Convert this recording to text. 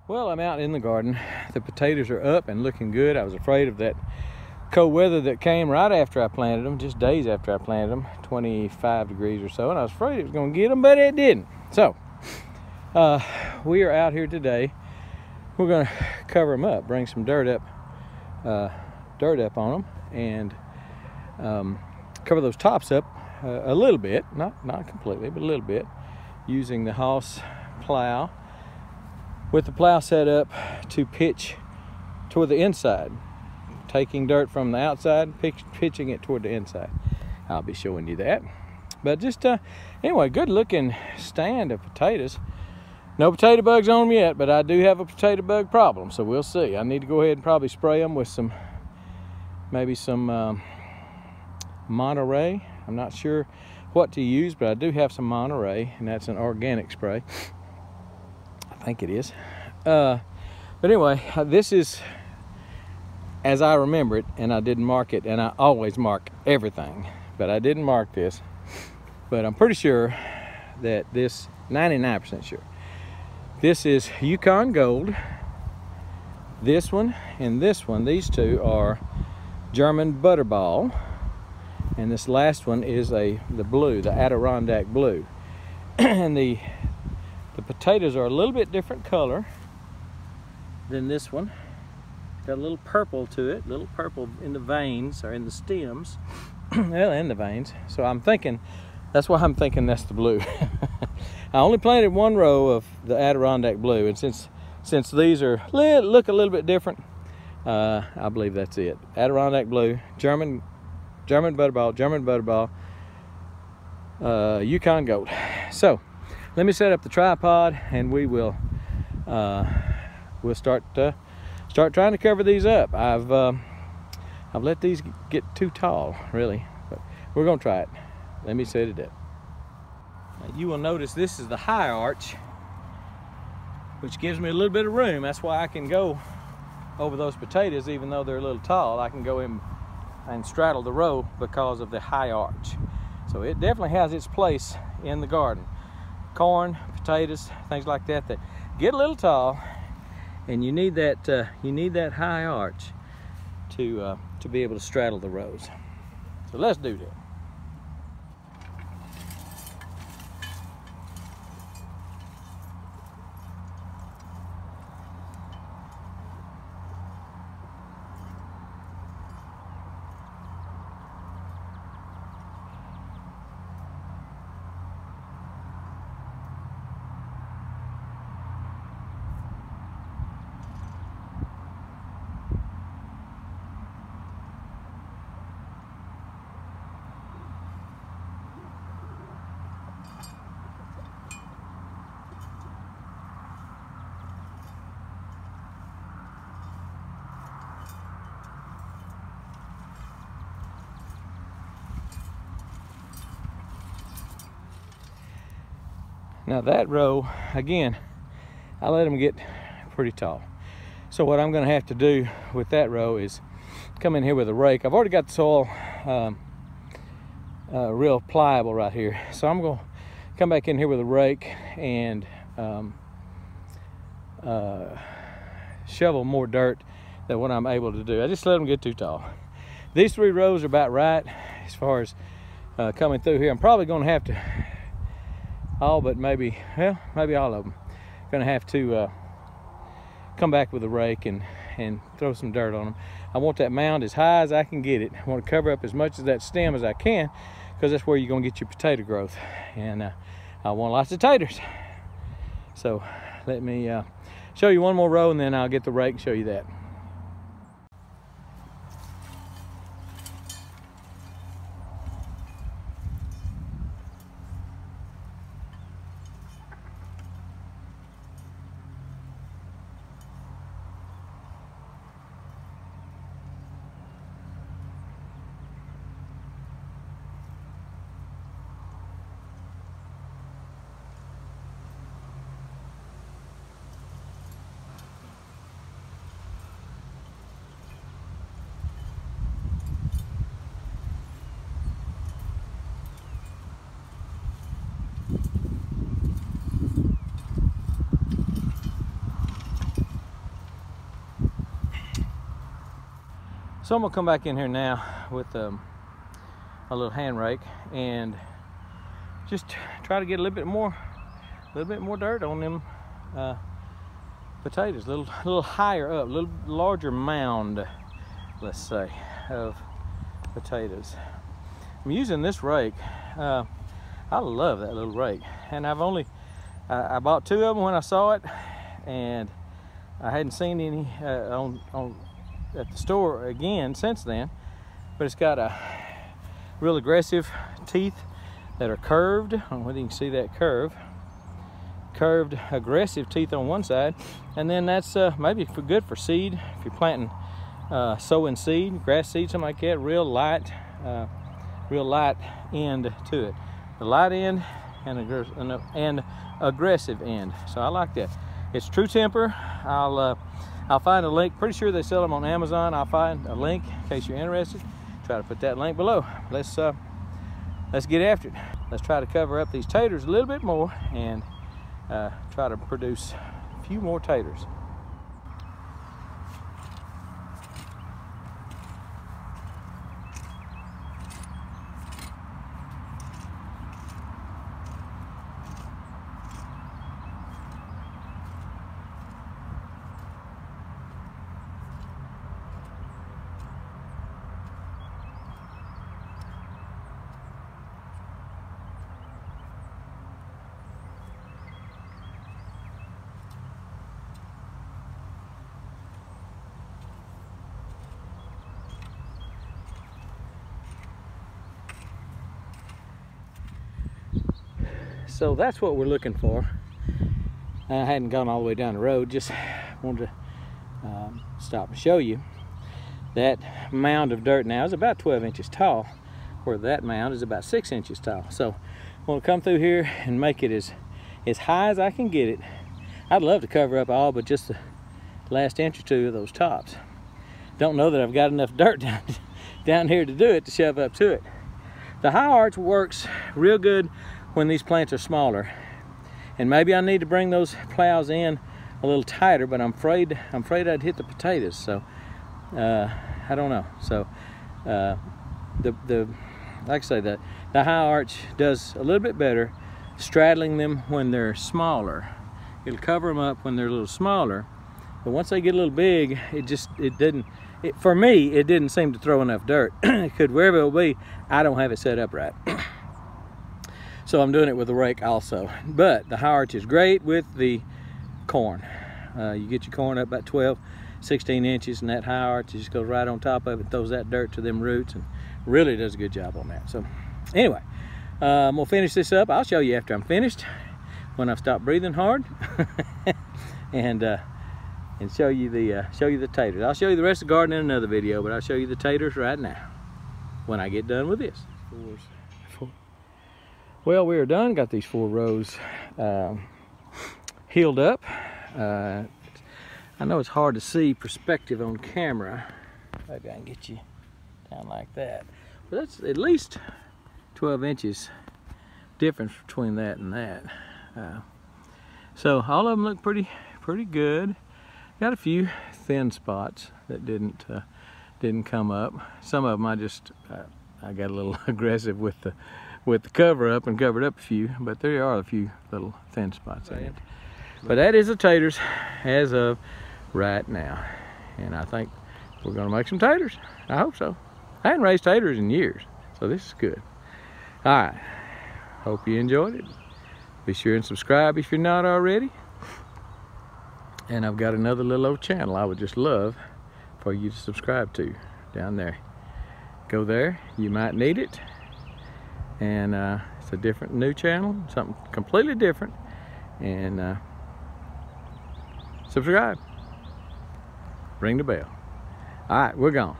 Well, I'm out in the garden. The potatoes are up and looking good. I was afraid of that cold weather that came right after I planted them, just days after I planted them, 25 degrees or so, and I was afraid it was going to get them, but it didn't. So, we are out here today. We're going to cover them up, bring some dirt up on them, and cover those tops up a little bit, not completely, but a little bit, using the Hoss plow, with the plow set up to pitch toward the inside, taking dirt from the outside, pitching it toward the inside. I'll be showing you that. But just anyway, good looking stand of potatoes. No potato bugs on them yet, but I do have a potato bug problem, so we'll see. I need to go ahead and probably spray them with maybe some Monterey. I'm not sure what to use, but I do have some Monterey, and that's an organic spray. I think it is. But anyway, this is as I remember it, and I didn't mark it, and I always mark everything, but I didn't mark this. But I'm pretty sure that this, 99% sure, this is Yukon Gold. This one and this one, these two are German Butterball, and this last one is the blue, the Adirondack blue. And the potatoes are a little bit different color than this one. Got a little purple to it, a little purple in the veins or in the stems. Well, in the veins. So I'm thinking, that's why I'm thinking that's the blue. I only planted one row of the Adirondack blue, and since these are look a little bit different, I believe that's it. Adirondack blue, German Butterball, Yukon Gold. So let me set up the tripod, and we'll start trying to cover these up. I've let these get too tall, really, but we're gonna try it. Let me set it up. Now, you will notice this is the high arch, which gives me a little bit of room. That's why I can go over those potatoes, even though they're a little tall. I can go in and straddle the row because of the high arch. So it definitely has its place in the garden. Corn, potatoes, things like that get a little tall, and you need that high arch to be able to straddle the rows. So let's do that. Now that row, again, I let them get pretty tall. So what I'm gonna have to do with that row is come in here with a rake. I've already got the soil real pliable right here. So I'm gonna come back in here with a rake and shovel more dirt than what I'm able to do. I just let them get too tall. These three rows are about right as far as coming through here. I'm probably gonna have to maybe all of them. Gonna have to come back with a rake and throw some dirt on them. I want that mound as high as I can get it. I want to cover up as much of that stem as I can, because that's where you're gonna get your potato growth. And I want lots of taters. So let me show you one more row, and then I'll get the rake and show you that. So I'm gonna come back in here now with a little hand rake and just try to get a little bit more dirt on them potatoes, a little higher up, a little larger mound, let's say, of potatoes. I'm using this rake. I love that little rake, and I bought 2 of them when I saw it, and I hadn't seen any at the store again since then. But it's got a real aggressive teeth that are curved. I don't know whether you can see that curved aggressive teeth on one side, and then that's maybe good for seed if you're planting, sowing seed, grass seed, something like that. Real light end to it, the light end and aggressive end. So I like that. It's True Temper. I'll find a link. Pretty sure they sell them on Amazon. I'll find a link in case you're interested. Try to put that link below. Let's get after it. Let's try to cover up these taters a little bit more and try to produce a few more taters. So that's what we're looking for. I hadn't gone all the way down the road, just wanted to stop and show you. That mound of dirt now is about 12 inches tall, where that mound is about 6 inches tall. So I'm going to come through here and make it as high as I can get it. I'd love to cover up all but just the last inch or 2 of those tops. Don't know that I've got enough dirt down here to do it, to shove up to it. The high arch works real good when these plants are smaller, and maybe I need to bring those plows in a little tighter, but I'm afraid I'd hit the potatoes. So I don't know. So like I say, the high arch does a little bit better straddling them when they're smaller. It'll cover them up when they're a little smaller, but once they get a little big, for me, it didn't seem to throw enough dirt. It could, wherever it will be, I don't have it set up right. So I'm doing it with a rake also. But the high arch is great with the corn. You get your corn up about 12, 16 inches, and that high arch just goes right on top of it, throws that dirt to them roots, and really does a good job on that. So anyway, I'm gonna finish this up. I'll show you after I'm finished, when I've stopped breathing hard, and show you the taters. I'll show you the rest of the garden in another video, but I'll show you the taters right now when I get done with this. Well, we are done. Got these 4 rows healed up. I know it's hard to see perspective on camera. Maybe I can get you down like that. But that's at least 12 inches difference between that and that. So all of them look pretty good. Got a few thin spots that didn't come up. Some of them I got a little aggressive with the cover up and covered up a few, but there are a few little thin spots in it. But that is the taters as of right now, and I think we're gonna make some taters. I hope so. I hadn't raised taters in years, so this is good. All right, hope you enjoyed it. Be sure and subscribe if you're not already. And I've got another little old channel I would just love for you to subscribe to down there. Go there, you might need it. And it's a new channel, something completely different. And subscribe, ring the bell. All right, we're gone.